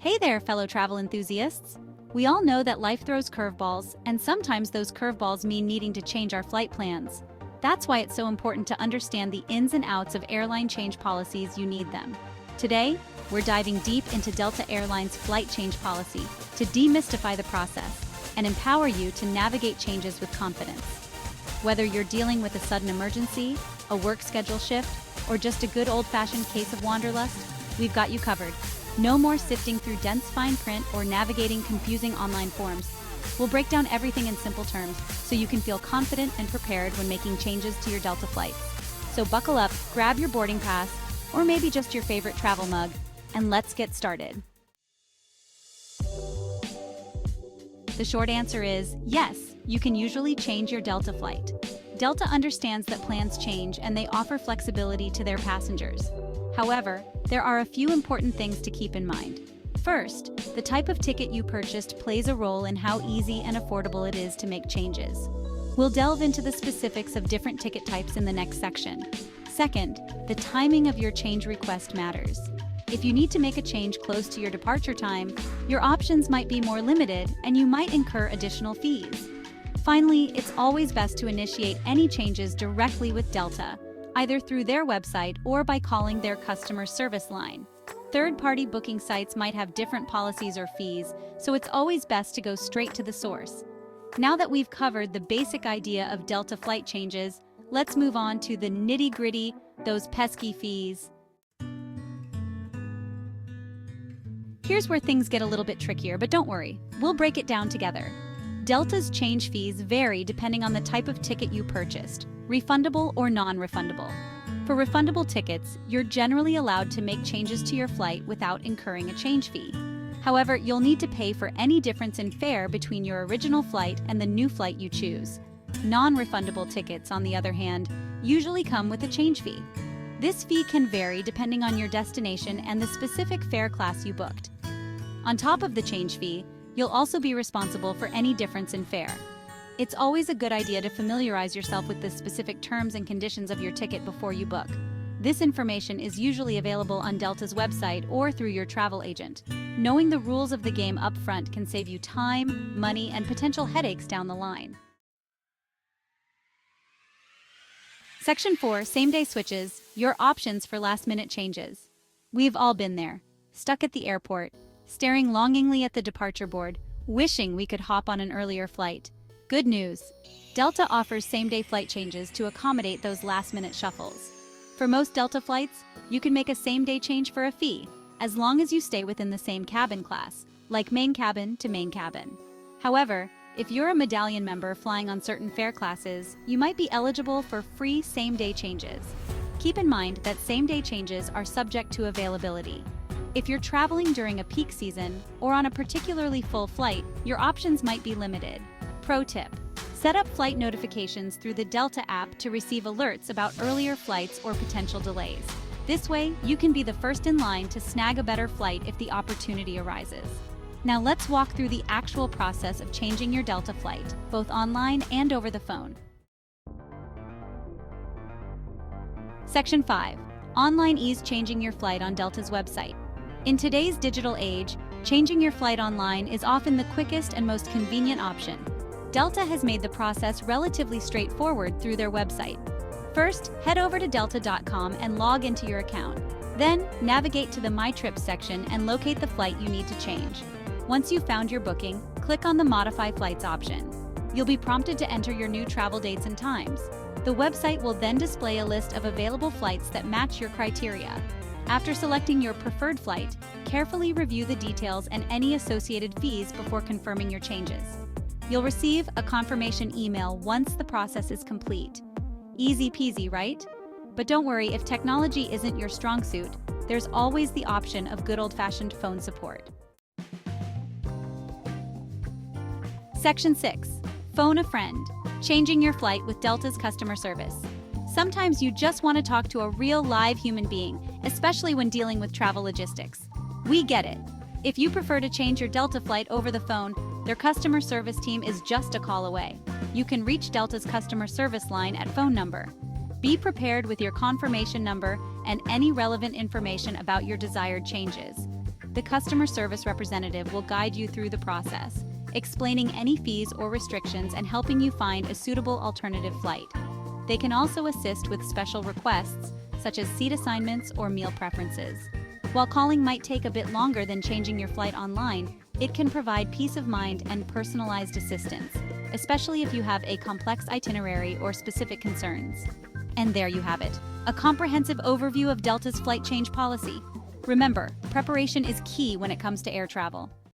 Hey there, fellow travel enthusiasts! We all know that life throws curveballs, and sometimes those curveballs mean needing to change our flight plans. That's why it's so important to understand the ins and outs of airline change policies. You need them. Today, we're diving deep into Delta Airlines' flight change policy to demystify the process and empower you to navigate changes with confidence. Whether you're dealing with a sudden emergency, a work schedule shift, or just a good old-fashioned case of wanderlust, we've got you covered. No more sifting through dense fine print or navigating confusing online forms. We'll break down everything in simple terms so you can feel confident and prepared when making changes to your Delta flights. So buckle up, grab your boarding pass, or maybe just your favorite travel mug, and let's get started. The short answer is yes, you can usually change your Delta flight. Delta understands that plans change and they offer flexibility to their passengers. However, there are a few important things to keep in mind. First, the type of ticket you purchased plays a role in how easy and affordable it is to make changes. We'll delve into the specifics of different ticket types in the next section. Second, the timing of your change request matters. If you need to make a change close to your departure time, your options might be more limited and you might incur additional fees. Finally, it's always best to initiate any changes directly with Delta, either through their website or by calling their customer service line. Third-party booking sites might have different policies or fees, so it's always best to go straight to the source. Now that we've covered the basic idea of Delta flight changes, let's move on to the nitty-gritty, those pesky fees. Here's where things get a little bit trickier, but don't worry, we'll break it down together. Delta's change fees vary depending on the type of ticket you purchased, refundable or non-refundable. For refundable tickets, you're generally allowed to make changes to your flight without incurring a change fee. However, you'll need to pay for any difference in fare between your original flight and the new flight you choose. Non-refundable tickets, on the other hand, usually come with a change fee. This fee can vary depending on your destination and the specific fare class you booked. On top of the change fee, you'll also be responsible for any difference in fare. It's always a good idea to familiarize yourself with the specific terms and conditions of your ticket before you book. This information is usually available on Delta's website or through your travel agent. Knowing the rules of the game up front can save you time, money, and potential headaches down the line. Section 4, Same-Day Switches, your options for last-minute changes. We've all been there, stuck at the airport, staring longingly at the departure board, wishing we could hop on an earlier flight. Good news! Delta offers same-day flight changes to accommodate those last-minute shuffles. For most Delta flights, you can make a same-day change for a fee, as long as you stay within the same cabin class, like main cabin to main cabin. However, if you're a medallion member flying on certain fare classes, you might be eligible for free same-day changes. Keep in mind that same-day changes are subject to availability. If you're traveling during a peak season or on a particularly full flight, your options might be limited. Pro tip: set up flight notifications through the Delta app to receive alerts about earlier flights or potential delays. This way, you can be the first in line to snag a better flight if the opportunity arises. Now let's walk through the actual process of changing your Delta flight, both online and over the phone. Section 5. Online ease changing your flight on Delta's website. In today's digital age, changing your flight online is often the quickest and most convenient option. Delta has made the process relatively straightforward through their website. First, head over to delta.com and log into your account. Then, navigate to the My Trips section and locate the flight you need to change. Once you've found your booking, click on the Modify Flights option. You'll be prompted to enter your new travel dates and times. The website will then display a list of available flights that match your criteria. After selecting your preferred flight, carefully review the details and any associated fees before confirming your changes. You'll receive a confirmation email once the process is complete. Easy peasy, right? But don't worry, if technology isn't your strong suit, there's always the option of good old-fashioned phone support. Section 6. Phone a friend. Changing your flight with Delta's customer service. Sometimes you just want to talk to a real live human being, especially when dealing with travel logistics. We get it. If you prefer to change your Delta flight over the phone, their customer service team is just a call away. You can reach Delta's customer service line at phone number. Be prepared with your confirmation number and any relevant information about your desired changes. The customer service representative will guide you through the process, explaining any fees or restrictions and helping you find a suitable alternative flight. They can also assist with special requests, such as seat assignments or meal preferences. While calling might take a bit longer than changing your flight online, it can provide peace of mind and personalized assistance, especially if you have a complex itinerary or specific concerns. And there you have it, a comprehensive overview of Delta's flight change policy. Remember, preparation is key when it comes to air travel.